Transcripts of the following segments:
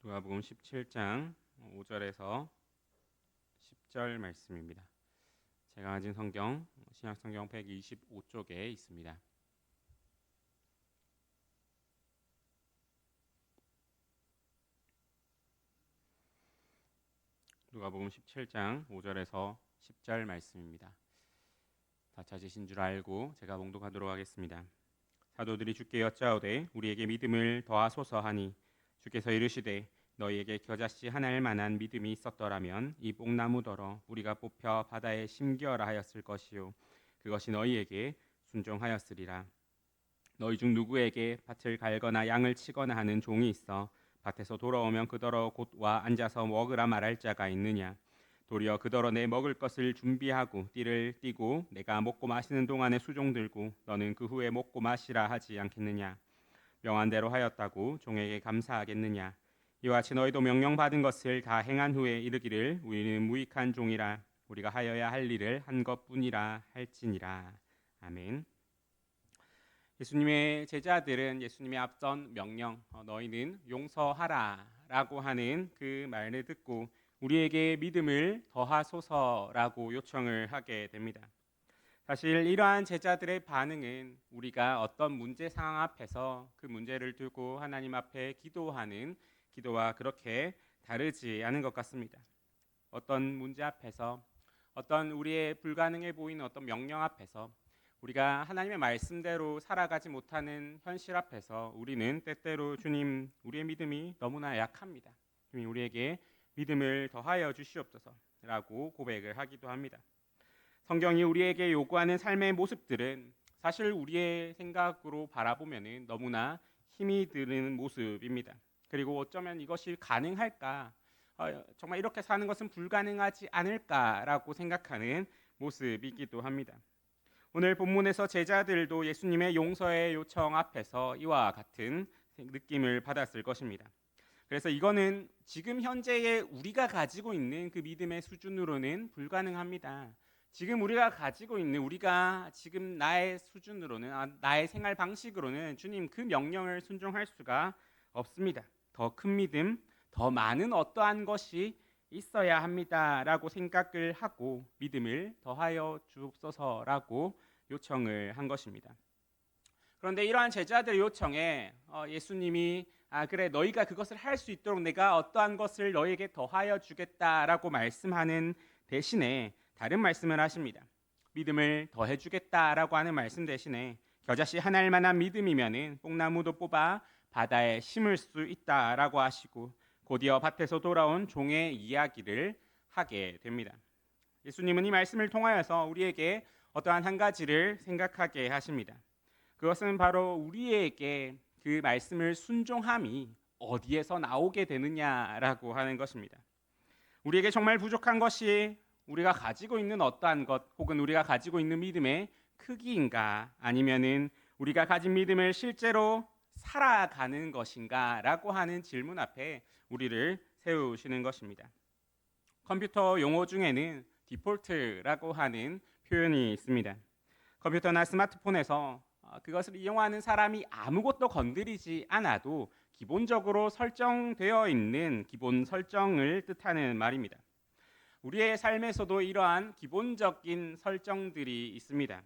누가복음 17장 5절에서 10절 말씀입니다. 제가 가진 성경 신약성경 125쪽에 있습니다. 누가복음 17장 5절에서 10절 말씀입니다. 다 찾으신 줄 알고 제가 봉독하도록 하겠습니다. 사도들이 주께 여짜오되 우리에게 믿음을 더하소서 하니 주께서 이르시되 너희에게 겨자씨 하나일 만한 믿음이 있었더라면 이 뽕나무더러 우리가 뽑혀 바다에 심기어라 하였을 것이요 그것이 너희에게 순종하였으리라. 너희 중 누구에게 밭을 갈거나 양을 치거나 하는 종이 있어 밭에서 돌아오면 그더러 곧 와 앉아서 먹으라 말할 자가 있느냐? 도리어 그더러 내 먹을 것을 준비하고 띠를 띠고 내가 먹고 마시는 동안에 수종 들고 너는 그 후에 먹고 마시라 하지 않겠느냐? 명한 대로 하였다고 종에게 감사하겠느냐? 이와 같이 너희도 명령받은 것을 다 행한 후에 이르기를 우리는 무익한 종이라 우리가 하여야 할 일을 한 것뿐이라 할지니라. 아멘. 예수님의 제자들은 예수님의 앞선 명령 너희는 용서하라라고 하는 그 말을 듣고 우리에게 믿음을 더하소서라고 요청을 하게 됩니다. 사실 이러한 제자들의 반응은 우리가 어떤 문제 상황 앞에서 그 문제를 두고 하나님 앞에 기도하는 기도와 그렇게 다르지 않은 것 같습니다. 어떤 문제 앞에서 어떤 우리의 불가능해 보이는 어떤 명령 앞에서 우리가 하나님의 말씀대로 살아가지 못하는 현실 앞에서 우리는 때때로 주님 우리의 믿음이 너무나 약합니다. 주님 우리에게 믿음을 더하여 주시옵소서라고 고백을 하기도 합니다. 성경이 우리에게 요구하는 삶의 모습들은 사실 우리의 생각으로 바라보면 너무나 힘이 드는 모습입니다. 그리고 어쩌면 이것이 가능할까? 정말 이렇게 사는 것은 불가능하지 않을까라고 생각하는 모습이기도 합니다. 오늘 본문에서 제자들도 예수님의 용서의 요청 앞에서 이와 같은 느낌을 받았을 것입니다. 그래서 이거는 지금 현재의 우리가 가지고 있는 그 믿음의 수준으로는 불가능합니다. 지금 우리가 가지고 있는 우리가 지금 나의 수준으로는 나의 생활 방식으로는 주님 그 명령을 순종할 수가 없습니다. 더 큰 믿음, 더 많은 어떠한 것이 있어야 합니다라고 생각을 하고 믿음을 더하여 주옵소서라고 요청을 한 것입니다. 그런데 이러한 제자들의 요청에 예수님이 그래 너희가 그것을 할 수 있도록 내가 어떠한 것을 너희에게 더하여 주겠다라고 말씀하는 대신에 다른 말씀을 하십니다. 믿음을 더해 주겠다라고 하는 말씀 대신에 겨자씨 하나일 만한 믿음이면은 뽕나무도 뽑아 바다에 심을 수 있다라고 하시고 곧이어 밭에서 돌아온 종의 이야기를 하게 됩니다. 예수님은 이 말씀을 통하여서 우리에게 어떠한 한 가지를 생각하게 하십니다. 그것은 바로 우리에게 그 말씀을 순종함이 어디에서 나오게 되느냐라고 하는 것입니다. 우리에게 정말 부족한 것이 우리가 가지고 있는 어떠한 것 혹은 우리가 가지고 있는 믿음의 크기인가 아니면은 우리가 가진 믿음을 실제로 살아가는 것인가라고 하는 질문 앞에 우리를 세우시는 것입니다. 컴퓨터 용어 중에는 디폴트라고 하는 표현이 있습니다. 컴퓨터나 스마트폰에서 그것을 이용하는 사람이 아무것도 건드리지 않아도 기본적으로 설정되어 있는 기본 설정을 뜻하는 말입니다. 우리의 삶에서도 이러한 기본적인 설정들이 있습니다.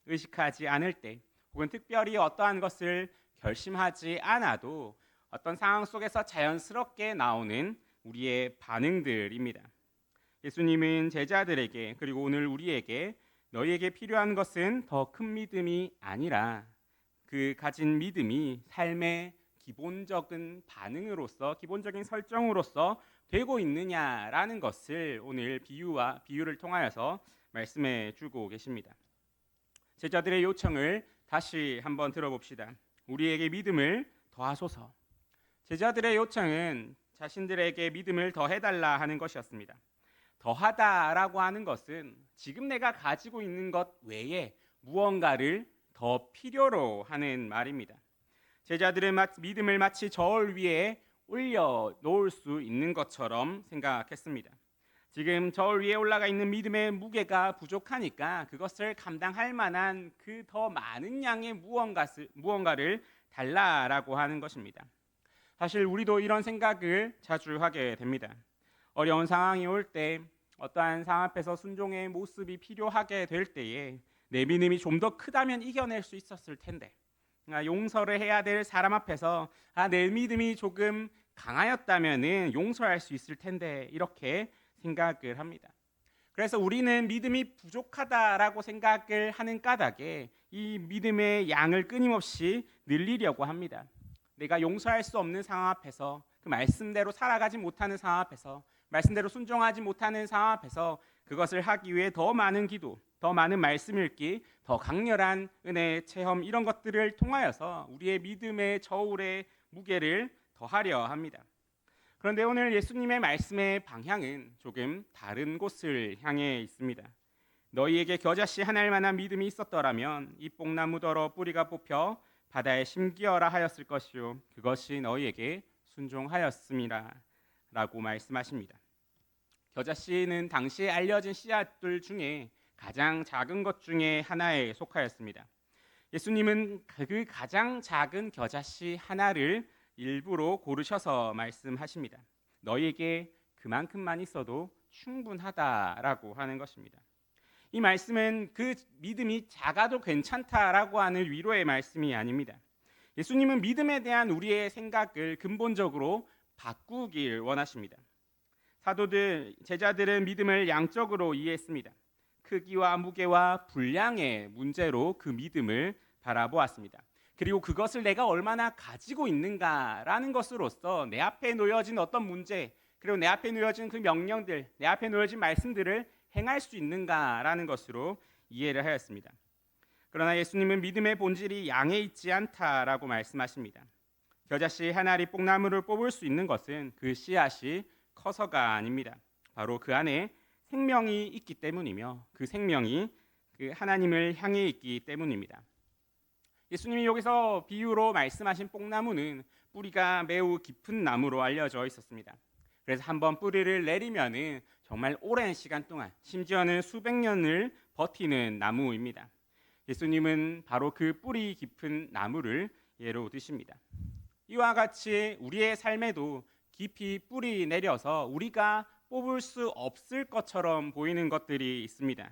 의식하지 않을 때 혹은 특별히 어떠한 것을 결심하지 않아도 어떤 상황 속에서 자연스럽게 나오는 우리의 반응들입니다. 예수님은 제자들에게 그리고 오늘 우리에게 너희에게 필요한 것은 더 큰 믿음이 아니라 그 가진 믿음이 삶의 기본적인 반응으로서 기본적인 설정으로서 되고 있느냐라는 것을 오늘 비유를 통하여서 말씀해 주고 계십니다. 제자들의 요청을 다시 한번 들어봅시다. 우리에게 믿음을 더하소서. 제자들의 요청은 자신들에게 믿음을 더해달라 하는 것이었습니다. 더하다라고 하는 것은 지금 내가 가지고 있는 것 외에 무언가를 더 필요로 하는 말입니다. 제자들은 믿음을 마치 저울 위에 올려 놓을 수 있는 것처럼 생각했습니다. 지금 저울 위에 올라가 있는 믿음의 무게가 부족하니까 그것을 감당할 만한 그 더 많은 양의 무언가를 달라라고 하는 것입니다. 사실 우리도 이런 생각을 자주 하게 됩니다. 어려운 상황이 올 때, 어떠한 상황 앞에서 순종의 모습이 필요하게 될 때에 내 믿음이 좀 더 크다면 이겨낼 수 있었을 텐데, 용서를 해야 될 사람 앞에서 내 믿음이 조금 강하였다면은 용서할 수 있을 텐데, 이렇게 생각을 합니다. 그래서 우리는 믿음이 부족하다라고 생각을 하는 까닭에 이 믿음의 양을 끊임없이 늘리려고 합니다. 내가 용서할 수 없는 상황 앞에서, 그 말씀대로 살아가지 못하는 상황 앞에서, 말씀대로 순종하지 못하는 상황 앞에서 그것을 하기 위해 더 많은 기도, 더 많은 말씀 읽기, 더 강렬한 은혜 체험, 이런 것들을 통하여서 우리의 믿음의 저울의 무게를 더하려 합니다. 그런데 오늘 예수님의 말씀의 방향은 조금 다른 곳을 향해 있습니다. 너희에게 겨자씨 하나일 만한 믿음이 있었더라면 이 뽕나무더러 뿌리가 뽑혀 바다에 심기어라 하였을 것이요 그것이 너희에게 순종하였음이라 라고 말씀하십니다. 겨자씨는 당시에 알려진 씨앗들 중에 가장 작은 것 중에 하나에 속하였습니다. 예수님은 그 가장 작은 겨자씨 하나를 일부러 고르셔서 말씀하십니다. 너희에게 그만큼만 있어도 충분하다라고 하는 것입니다. 이 말씀은 그 믿음이 작아도 괜찮다라고 하는 위로의 말씀이 아닙니다. 예수님은 믿음에 대한 우리의 생각을 근본적으로 바꾸길 원하십니다. 사도들, 제자들은 믿음을 양적으로 이해했습니다. 크기와 무게와 분량의 문제로 그 믿음을 바라보았습니다. 그리고 그것을 내가 얼마나 가지고 있는가라는 것으로서 내 앞에 놓여진 어떤 문제, 그리고 내 앞에 놓여진 그 명령들, 내 앞에 놓여진 말씀들을 행할 수 있는가라는 것으로 이해를 하였습니다. 그러나 예수님은 믿음의 본질이 양에 있지 않다라고 말씀하십니다. 겨자씨 한 알이 뽕나무를 뽑을 수 있는 것은 그 씨앗이 커서가 아닙니다. 바로 그 안에 생명이 있기 때문이며 그 생명이 그 하나님을 향해 있기 때문입니다. 예수님이 여기서 비유로 말씀하신 뽕나무는 뿌리가 매우 깊은 나무로 알려져 있었습니다. 그래서 한번 뿌리를 내리면은 정말 오랜 시간 동안, 심지어는 수백 년을 버티는 나무입니다. 예수님은 바로 그 뿌리 깊은 나무를 예로 드십니다. 이와 같이 우리의 삶에도 깊이 뿌리 내려서 우리가 뽑을 수 없을 것처럼 보이는 것들이 있습니다.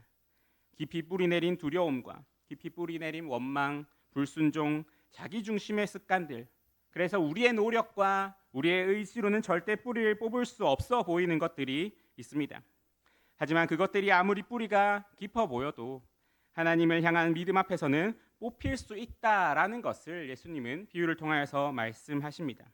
깊이 뿌리 내린 두려움과 깊이 뿌리 내린 원망, 불순종, 자기중심의 습관들, 그래서 우리의 노력과 우리의 의지로는 절대 뿌리를 뽑을 수 없어 보이는 것들이 있습니다. 하지만 그것들이 아무리 뿌리가 깊어 보여도 하나님을 향한 믿음 앞에서는 뽑힐 수 있다라는 것을 예수님은 비유를 통하여서 말씀하십니다.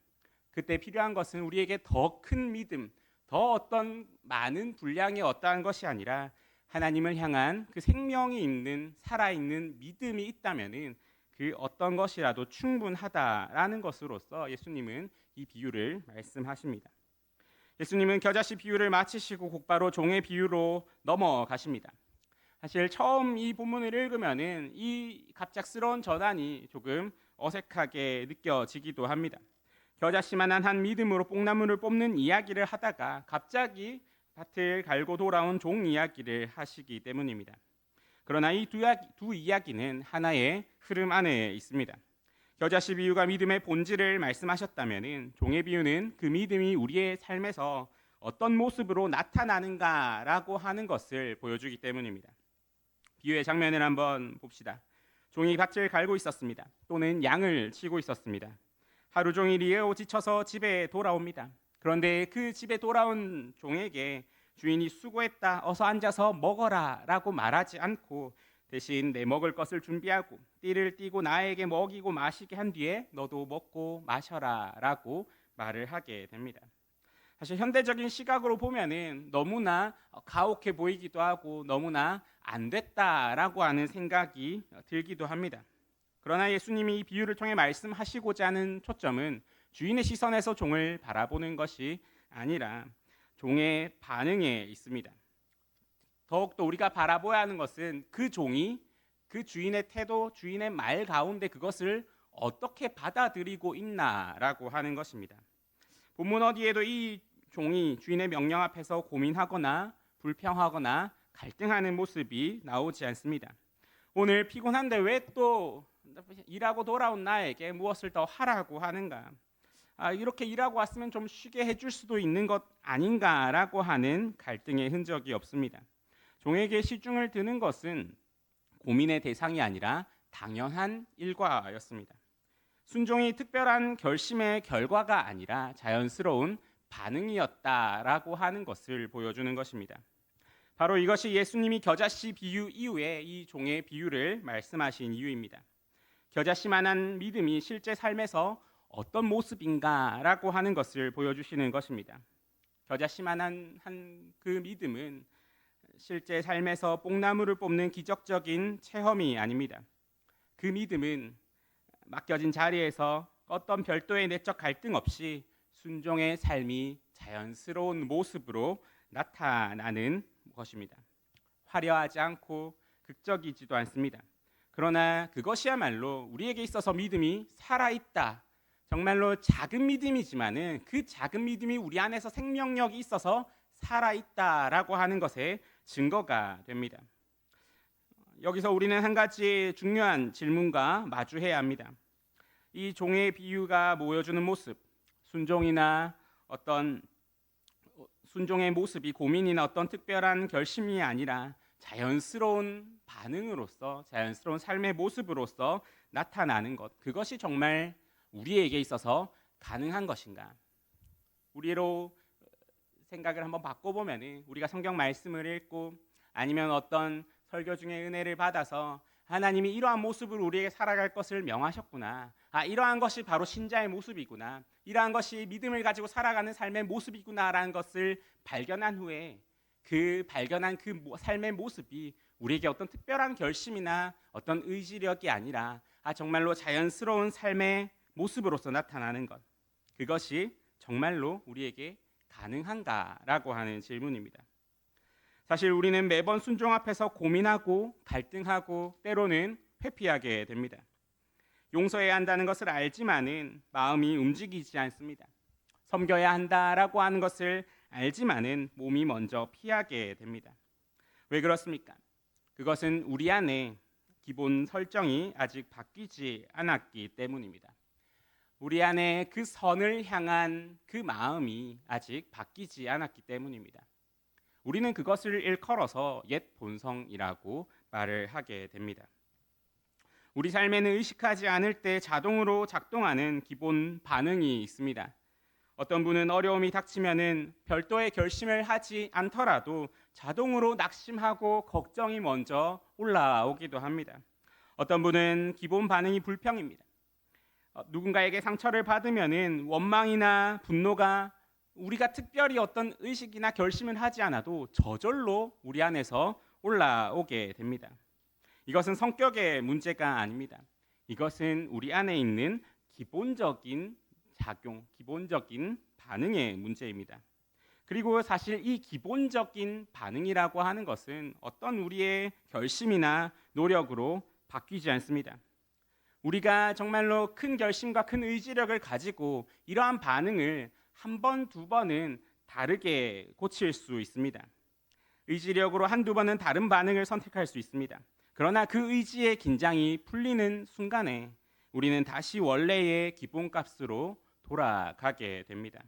그때 필요한 것은 우리에게 더 큰 믿음, 더 어떤 많은 분량의 어떠한 것이 아니라 하나님을 향한 그 생명이 있는 살아있는 믿음이 있다면은 그 어떤 것이라도 충분하다라는 것으로서 예수님은 이 비유를 말씀하십니다. 예수님은 겨자씨 비유를 마치시고 곧바로 종의 비유로 넘어가십니다. 사실 처음 이 본문을 읽으면은 이 갑작스러운 전환이 조금 어색하게 느껴지기도 합니다. 겨자씨만한 한 믿음으로 뽕나무를 뽑는 이야기를 하다가 갑자기 밭을 갈고 돌아온 종 이야기를 하시기 때문입니다. 그러나 이 두 이야기는 하나의 흐름 안에 있습니다. 겨자씨 비유가 믿음의 본질을 말씀하셨다면 종의 비유는 그 믿음이 우리의 삶에서 어떤 모습으로 나타나는가라고 하는 것을 보여주기 때문입니다. 비유의 장면을 한번 봅시다. 종이 밭을 갈고 있었습니다. 또는 양을 치고 있었습니다. 하루 종일 일하고 지쳐서 집에 돌아옵니다. 그런데 그 집에 돌아온 종에게 주인이 수고했다, 어서 앉아서 먹어라 라고 말하지 않고 대신 내 먹을 것을 준비하고 띠를 띠고 나에게 먹이고 마시게 한 뒤에 너도 먹고 마셔라 라고 말을 하게 됩니다. 사실 현대적인 시각으로 보면은 너무나 가혹해 보이기도 하고 너무나 안 됐다라고 하는 생각이 들기도 합니다. 그러나 예수님이 이 비유를 통해 말씀하시고자 하는 초점은 주인의 시선에서 종을 바라보는 것이 아니라 종의 반응에 있습니다. 더욱더 우리가 바라봐야 하는 것은 그 종이 그 주인의 태도, 주인의 말 가운데 그것을 어떻게 받아들이고 있나라고 하는 것입니다. 본문 어디에도 이 종이 주인의 명령 앞에서 고민하거나 불평하거나 갈등하는 모습이 나오지 않습니다. 오늘 피곤한데 왜 또 일하고 돌아온 나에게 무엇을 더 하라고 하는가? 이렇게 일하고 왔으면 좀 쉬게 해줄 수도 있는 것 아닌가라고 하는 갈등의 흔적이 없습니다. 종에게 시중을 드는 것은 고민의 대상이 아니라 당연한 일과였습니다. 순종이 특별한 결심의 결과가 아니라 자연스러운 반응이었다라고 하는 것을 보여주는 것입니다. 바로 이것이 예수님이 겨자씨 비유 이후에 이 종의 비유를 말씀하신 이유입니다. 겨자씨만한 믿음이 실제 삶에서 어떤 모습인가라고 하는 것을 보여주시는 것입니다. 겨자씨만한 그 믿음은 실제 삶에서 뽕나무를 뽑는 기적적인 체험이 아닙니다. 그 믿음은 맡겨진 자리에서 어떤 별도의 내적 갈등 없이 순종의 삶이 자연스러운 모습으로 나타나는 것입니다. 화려하지 않고 극적이지도 않습니다. 그러나 그것이야말로 우리에게 있어서 믿음이 살아있다. 정말로 작은 믿음이지만은 그 작은 믿음이 우리 안에서 생명력이 있어서 살아있다라고 하는 것의 증거가 됩니다. 여기서 우리는 한 가지 중요한 질문과 마주해야 합니다. 이 종의 비유가 보여주는 모습, 순종이나 어떤 순종의 모습이 고민이나 어떤 특별한 결심이 아니라 자연스러운 반응으로서, 자연스러운 삶의 모습으로서 나타나는 것, 그것이 정말 우리에게 있어서 가능한 것인가? 우리로 생각을 한번 바꿔보면 우리가 성경 말씀을 읽고 아니면 어떤 설교 중에 은혜를 받아서 하나님이 이러한 모습으로 우리에게 살아갈 것을 명하셨구나. 이러한 것이 바로 신자의 모습이구나. 이러한 것이 믿음을 가지고 살아가는 삶의 모습이구나라는 것을 발견한 후에 그 발견한 그 삶의 모습이 우리에게 어떤 특별한 결심이나 어떤 의지력이 아니라 정말로 자연스러운 삶의 모습으로서 나타나는 것. 그것이 정말로 우리에게 가능한가라고 하는 질문입니다. 사실 우리는 매번 순종 앞에서 고민하고 갈등하고 때로는 회피하게 됩니다. 용서해야 한다는 것을 알지만은 마음이 움직이지 않습니다. 섬겨야 한다라고 하는 것을 알지만은 몸이 먼저 피하게 됩니다. 왜 그렇습니까? 그것은 우리 안에 기본 설정이 아직 바뀌지 않았기 때문입니다. 우리 안에 그 선을 향한 그 마음이 아직 바뀌지 않았기 때문입니다. 우리는 그것을 일컬어서 옛 본성이라고 말을 하게 됩니다. 우리 삶에는 의식하지 않을 때 자동으로 작동하는 기본 반응이 있습니다. 어떤 분은 어려움이 닥치면은 별도의 결심을 하지 않더라도 자동으로 낙심하고 걱정이 먼저 올라오기도 합니다. 어떤 분은 기본 반응이 불평입니다. 누군가에게 상처를 받으면은 원망이나 분노가 우리가 특별히 어떤 의식이나 결심을 하지 않아도 저절로 우리 안에서 올라오게 됩니다. 이것은 성격의 문제가 아닙니다. 이것은 우리 안에 있는 기본적인 작용, 기본적인 반응의 문제입니다. 그리고 사실 이 기본적인 반응이라고 하는 것은 어떤 우리의 결심이나 노력으로 바뀌지 않습니다. 우리가 정말로 큰 결심과 큰 의지력을 가지고 이러한 반응을 한 번, 두 번은 다르게 고칠 수 있습니다. 의지력으로 한두 번은 다른 반응을 선택할 수 있습니다. 그러나 그 의지의 긴장이 풀리는 순간에 우리는 다시 원래의 기본값으로 돌아가게 됩니다.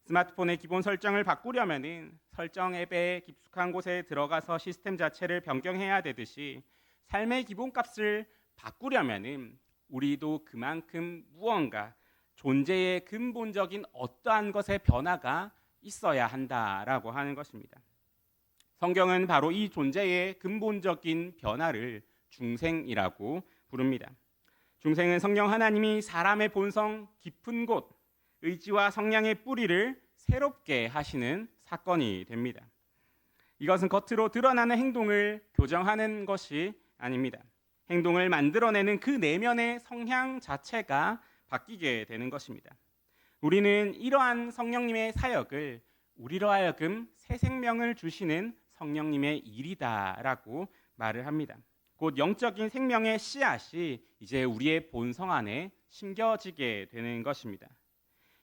스마트폰의 기본 설정을 바꾸려면 설정 앱의 깊숙한 곳에 들어가서 시스템 자체를 변경해야 되듯이 삶의 기본값을 바꾸려면 우리도 그만큼 무언가 존재의 근본적인 어떠한 것의 변화가 있어야 한다라고 하는 것입니다. 성경은 바로 이 존재의 근본적인 변화를 중생이라고 부릅니다. 중생은 성령 하나님이 사람의 본성 깊은 곳, 의지와 성량의 뿌리를 새롭게 하시는 사건이 됩니다. 이것은 겉으로 드러나는 행동을 교정하는 것이 아닙니다. 행동을 만들어내는 그 내면의 성향 자체가 바뀌게 되는 것입니다. 우리는 이러한 성령님의 사역을 우리로 하여금 새 생명을 주시는 성령님의 일이다라고 말을 합니다. 곧 영적인 생명의 씨앗이 이제 우리의 본성 안에 심겨지게 되는 것입니다.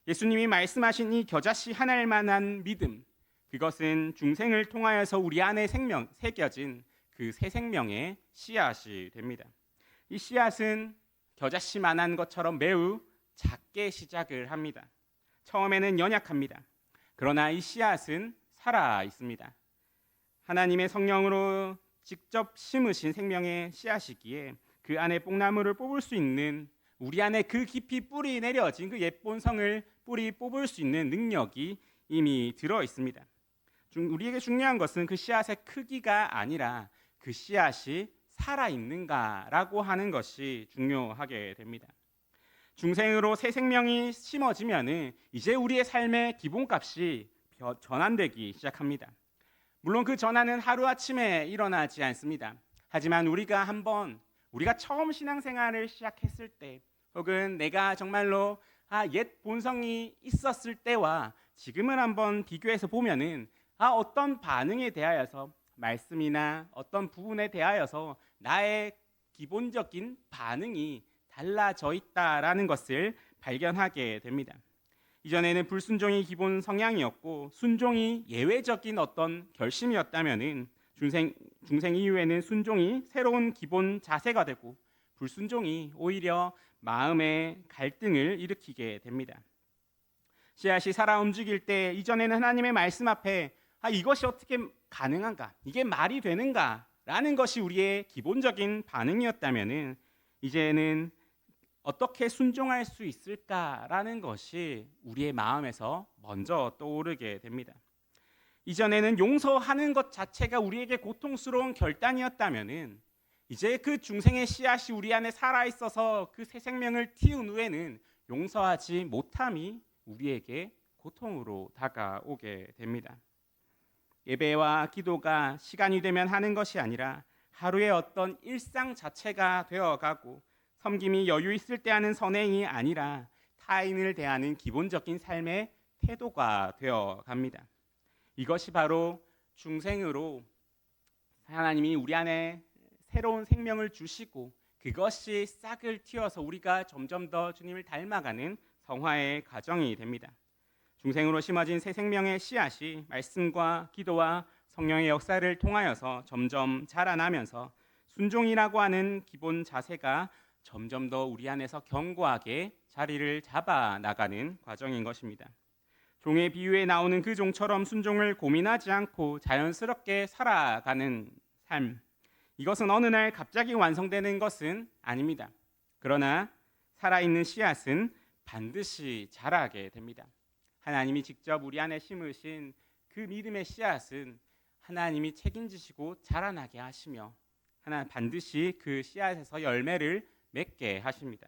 예수님이 말씀하신 이 겨자씨 하나만한 믿음, 그것은 중생을 통하여서 우리 안에 새겨진 그 새 생명의 씨앗이 됩니다. 이 씨앗은 겨자씨만한 것처럼 매우 작게 시작을 합니다. 처음에는 연약합니다. 그러나 이 씨앗은 살아 있습니다. 하나님의 성령으로 직접 심으신 생명의 씨앗이기에 그 안에 뽕나무를 뽑을 수 있는, 우리 안에 그 깊이 뿌리 내려진 그 옛 본성을 뿌리 뽑을 수 있는 능력이 이미 들어 있습니다. 우리에게 중요한 것은 그 씨앗의 크기가 아니라 그 씨앗이 살아있는가라고 하는 것이 중요하게 됩니다. 중생으로 새 생명이 심어지면 이제 우리의 삶의 기본값이 전환되기 시작합니다. 물론 그 전환은 하루아침에 일어나지 않습니다. 하지만 우리가 처음 신앙생활을 시작했을 때, 혹은 내가 정말로 옛 본성이 있었을 때와 지금을 한번 비교해서 보면은 어떤 반응에 대하여서, 말씀이나 어떤 부분에 대하여서 나의 기본적인 반응이 달라져 있다라는 것을 발견하게 됩니다. 이전에는 불순종이 기본 성향이었고 순종이 예외적인 어떤 결심이었다면은 중생 이후에는 순종이 새로운 기본 자세가 되고 불순종이 오히려 마음의 갈등을 일으키게 됩니다. 씨앗이 살아 움직일 때 이전에는 하나님의 말씀 앞에 이것이 어떻게 가능한가? 이게 말이 되는가? 라는 것이 우리의 기본적인 반응이었다면은 이제는 어떻게 순종할 수 있을까라는 것이 우리의 마음에서 먼저 떠오르게 됩니다. 이전에는 용서하는 것 자체가 우리에게 고통스러운 결단이었다면은 이제 그 중생의 씨앗이 우리 안에 살아있어서 그 새 생명을 틔운 후에는 용서하지 못함이 우리에게 고통으로 다가오게 됩니다. 예배와 기도가 시간이 되면 하는 것이 아니라 하루의 어떤 일상 자체가 되어가고, 섬김이 여유 있을 때 하는 선행이 아니라 타인을 대하는 기본적인 삶의 태도가 되어갑니다. 이것이 바로 중생으로 하나님이 우리 안에 새로운 생명을 주시고 그것이 싹을 틔워서 우리가 점점 더 주님을 닮아가는 성화의 과정이 됩니다. 중생으로 심어진 새 생명의 씨앗이 말씀과 기도와 성령의 역사를 통하여서 점점 자라나면서 순종이라고 하는 기본 자세가 점점 더 우리 안에서 견고하게 자리를 잡아 나가는 과정인 것입니다. 종의 비유에 나오는 그 종처럼 순종을 고민하지 않고 자연스럽게 살아가는 삶, 이것은 어느 날 갑자기 완성되는 것은 아닙니다. 그러나 살아있는 씨앗은 반드시 자라게 됩니다. 하나님이 직접 우리 안에 심으신 그 믿음의 씨앗은 하나님이 책임지시고 자라나게 하시며 하나님 반드시 그 씨앗에서 열매를 맺게 하십니다.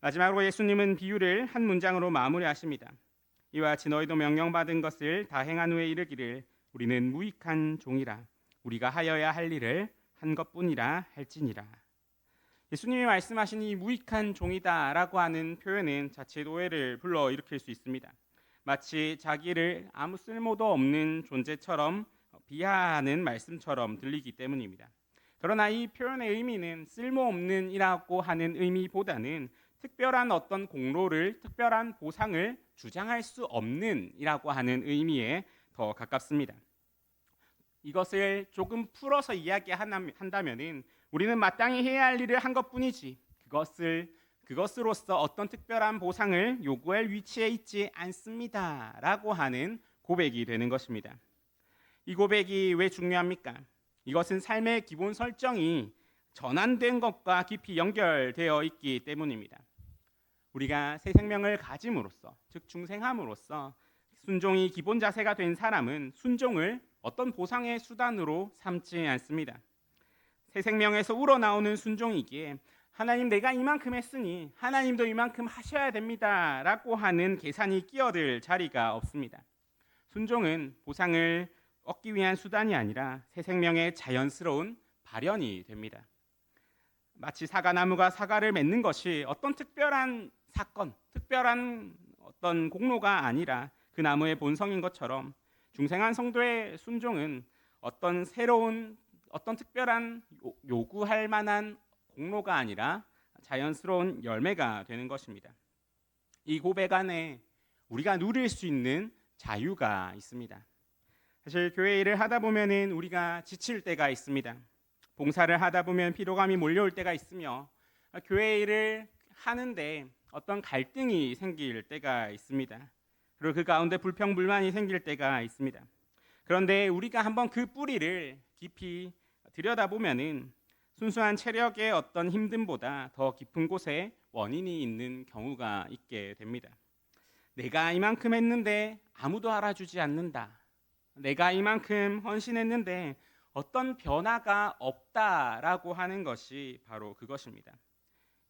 마지막으로 예수님은 비유를 한 문장으로 마무리하십니다. 이와 같이 너희도 명령받은 것을 다 행한 후에 이르기를 우리는 무익한 종이라 우리가 하여야 할 일을 한 것뿐이라 할지니라. 예수님이 말씀하신 이 무익한 종이다라고 하는 표현은 자칫 오해를 불러일으킬 수 있습니다. 마치 자기를 아무 쓸모도 없는 존재처럼 비하하는 말씀처럼 들리기 때문입니다. 그러나 이 표현의 의미는 쓸모없는이라고 하는 의미보다는 특별한 어떤 공로를, 특별한 보상을 주장할 수 없는이라고 하는 의미에 더 가깝습니다. 이것을 조금 풀어서 이야기한다면은 우리는 마땅히 해야 할 일을 한 것뿐이지 그것으로서 어떤 특별한 보상을 요구할 위치에 있지 않습니다라고 하는 고백이 되는 것입니다. 이 고백이 왜 중요합니까? 이것은 삶의 기본 설정이 전환된 것과 깊이 연결되어 있기 때문입니다. 우리가 새 생명을 가짐으로써, 즉 중생함으로써 순종이 기본 자세가 된 사람은 순종을 어떤 보상의 수단으로 삼지 않습니다. 새 생명에서 우러나오는 순종이기에 하나님 내가 이만큼 했으니 하나님도 이만큼 하셔야 됩니다 라고 하는 계산이 끼어들 자리가 없습니다. 순종은 보상을 얻기 위한 수단이 아니라 새 생명의 자연스러운 발현이 됩니다. 마치 사과나무가 사과를 맺는 것이 어떤 특별한 사건, 특별한 어떤 공로가 아니라 그 나무의 본성인 것처럼 중생한 성도의 순종은 어떤 새로운, 어떤 특별한 요구할 만한 공로가 아니라 자연스러운 열매가 되는 것입니다. 이 고백 안에 우리가 누릴 수 있는 자유가 있습니다. 사실 교회 일을 하다 보면은 우리가 지칠 때가 있습니다. 봉사를 하다 보면 피로감이 몰려올 때가 있으며 교회 일을 하는데 어떤 갈등이 생길 때가 있습니다. 그리고 그 가운데 불평불만이 생길 때가 있습니다. 그런데 우리가 한번 그 뿌리를 깊이 들여다보면은 순수한 체력의 어떤 힘듦보다 더 깊은 곳에 원인이 있는 경우가 있게 됩니다. 내가 이만큼 했는데 아무도 알아주지 않는다. 내가 이만큼 헌신했는데 어떤 변화가 없다라고 하는 것이 바로 그것입니다.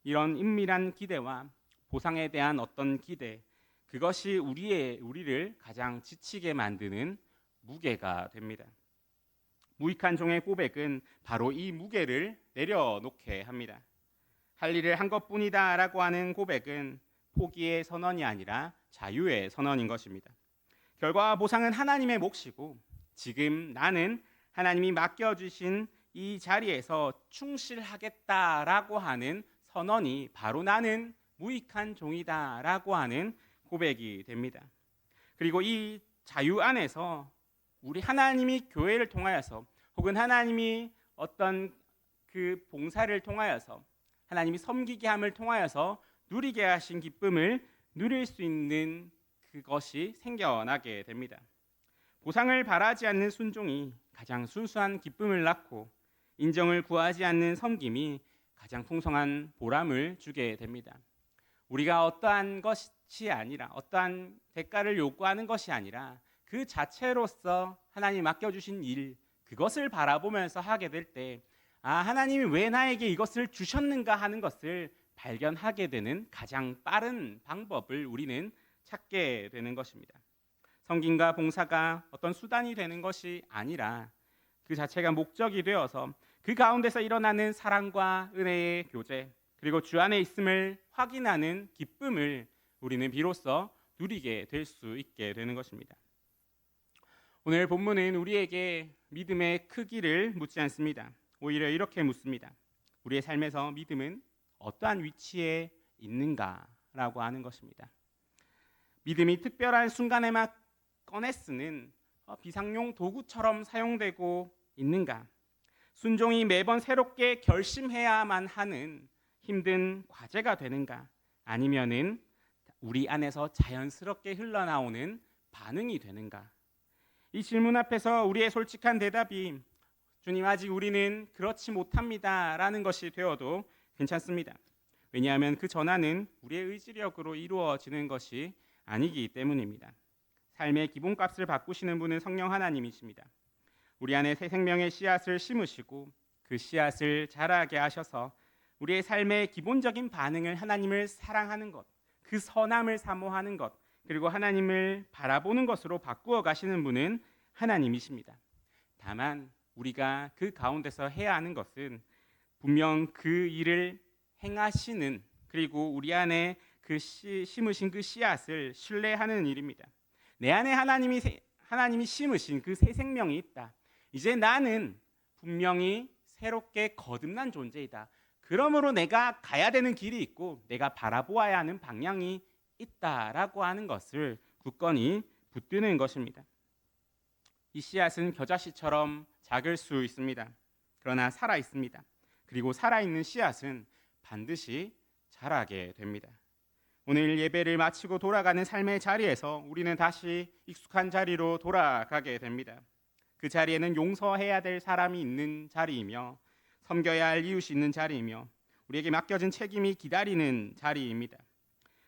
이런 은밀한 기대와 보상에 대한 어떤 기대, 그것이 우리를 가장 지치게 만드는 무게가 됩니다. 무익한 종의 고백은 바로 이 무게를 내려놓게 합니다. 할 일을 한 것뿐이다라고 하는 고백은 포기의 선언이 아니라 자유의 선언인 것입니다. 결과와 보상은 하나님의 몫이고 지금 나는 하나님이 맡겨주신 이 자리에서 충실하겠다라고 하는 선언이 바로 나는 무익한 종이다라고 하는 고백이 됩니다. 그리고 이 자유 안에서 우리 하나님이 교회를 통하여서 혹은 하나님이 어떤 그 봉사를 통하여서 하나님이 섬기게 함을 통하여서 누리게 하신 기쁨을 누릴 수 있는 그것이 생겨나게 됩니다. 보상을 바라지 않는 순종이 가장 순수한 기쁨을 낳고 인정을 구하지 않는 섬김이 가장 풍성한 보람을 주게 됩니다. 우리가 어떠한 것이 아니라 어떠한 대가를 요구하는 것이 아니라 그 자체로서 하나님이 맡겨주신 일 그것을 바라보면서 하게 될 때 하나님이 왜 나에게 이것을 주셨는가 하는 것을 발견하게 되는 가장 빠른 방법을 우리는 찾게 되는 것입니다. 섬김과 봉사가 어떤 수단이 되는 것이 아니라 그 자체가 목적이 되어서 그 가운데서 일어나는 사랑과 은혜의 교제 그리고 주 안에 있음을 확인하는 기쁨을 우리는 비로소 누리게 될 수 있게 되는 것입니다. 오늘 본문은 우리에게 믿음의 크기를 묻지 않습니다. 오히려 이렇게 묻습니다. 우리의 삶에서 믿음은 어떠한 위치에 있는가라고 하는 것입니다. 믿음이 특별한 순간에만 꺼내 쓰는 비상용 도구처럼 사용되고 있는가? 순종이 매번 새롭게 결심해야만 하는 힘든 과제가 되는가? 아니면은 우리 안에서 자연스럽게 흘러나오는 반응이 되는가? 이 질문 앞에서 우리의 솔직한 대답이 주님 아직 우리는 그렇지 못합니다라는 것이 되어도 괜찮습니다. 왜냐하면 그 전환은 우리의 의지력으로 이루어지는 것이 아니기 때문입니다. 삶의 기본값을 바꾸시는 분은 성령 하나님이십니다. 우리 안에 새 생명의 씨앗을 심으시고 그 씨앗을 자라게 하셔서 우리의 삶의 기본적인 반응을 하나님을 사랑하는 것, 그 선함을 사모하는 것, 그리고 하나님을 바라보는 것으로 바꾸어 가시는 분은 하나님이십니다. 다만 우리가 그 가운데서 해야 하는 것은 분명 그 일을 행하시는 그리고 우리 안에 그 심으신 그 씨앗을 신뢰하는 일입니다. 내 안에 하나님이 심으신 그 새 생명이 있다. 이제 나는 분명히 새롭게 거듭난 존재이다. 그러므로 내가 가야 되는 길이 있고 내가 바라보아야 하는 방향이 있다라고 하는 것을 굳건히 붙드는 것입니다. 이 씨앗은 겨자씨처럼 작을 수 있습니다. 그러나 살아 있습니다. 그리고 살아있는 씨앗은 반드시 자라게 됩니다. 오늘 예배를 마치고 돌아가는 삶의 자리에서 우리는 다시 익숙한 자리로 돌아가게 됩니다. 그 자리에는 용서해야 될 사람이 있는 자리이며 섬겨야 할 이웃이 있는 자리이며 우리에게 맡겨진 책임이 기다리는 자리입니다.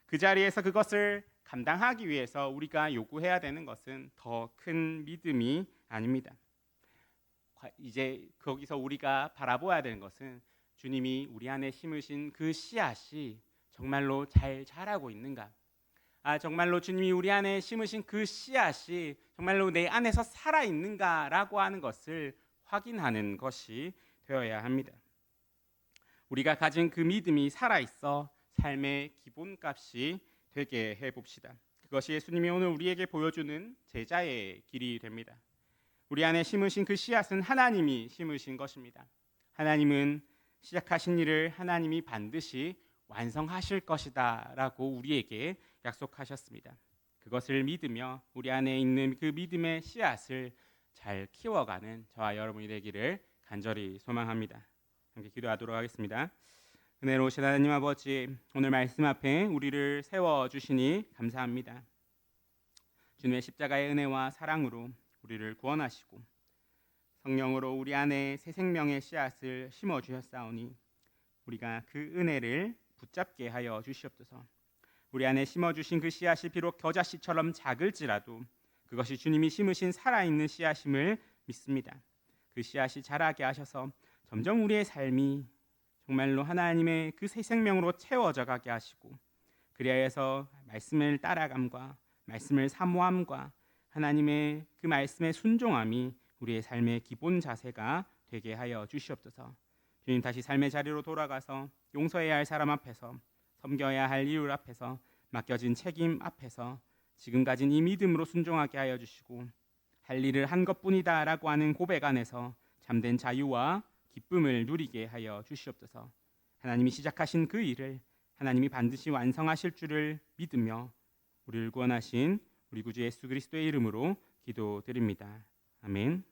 그 자리에서 그것을 감당하기 위해서 우리가 요구해야 되는 것은 더 큰 믿음이 아닙니다. 이제 거기서 우리가 바라보아야 되는 것은 주님이 우리 안에 심으신 그 씨앗이 정말로 잘 자라고 있는가? 정말로 주님이 우리 안에 심으신 그 씨앗이 정말로 내 안에서 살아 있는가라고 하는 것을 확인하는 것이 되어야 합니다. 우리가 가진 그 믿음이 살아 있어 삶의 기본값이 되게 해봅시다. 그것이 예수님이 오늘 우리에게 보여주는 제자의 길이 됩니다. 우리 안에 심으신 그 씨앗은 하나님이 심으신 것입니다. 하나님은 시작하신 일을 하나님이 반드시 완성하실 것이다 라고 우리에게 약속하셨습니다. 그것을 믿으며 우리 안에 있는 그 믿음의 씨앗을 잘 키워가는 저와 여러분이 되기를 간절히 소망합니다. 함께 기도하도록 하겠습니다. 은혜로우신 하나님 아버지, 오늘 말씀 앞에 우리를 세워주시니 감사합니다. 주님의 십자가의 은혜와 사랑으로 우리를 구원하시고 성령으로 우리 안에 새 생명의 씨앗을 심어주셨사오니 우리가 그 은혜를 붙잡게 하여 주시옵소서. 우리 안에 심어주신 그 씨앗이 비록 겨자씨처럼 작을지라도 그것이 주님이 심으신 살아있는 씨앗임을 믿습니다. 그 씨앗이 자라게 하셔서 점점 우리의 삶이 정말로 하나님의 그 새 생명으로 채워져 가게 하시고, 그리하여서 말씀을 따라감과 말씀을 사모함과 하나님의 그 말씀의 순종함이 우리의 삶의 기본 자세가 되게 하여 주시옵소서. 주님, 다시 삶의 자리로 돌아가서 용서해야 할 사람 앞에서, 섬겨야 할 이웃 앞에서, 맡겨진 책임 앞에서 지금 가진 이 믿음으로 순종하게 하여 주시고, 할 일을 한 것뿐이다 라고 하는 고백 안에서 참된 자유와 기쁨을 누리게 하여 주시옵소서. 하나님이 시작하신 그 일을 하나님이 반드시 완성하실 줄을 믿으며 우리를 구원하신 우리 구주 예수 그리스도의 이름으로 기도드립니다. 아멘.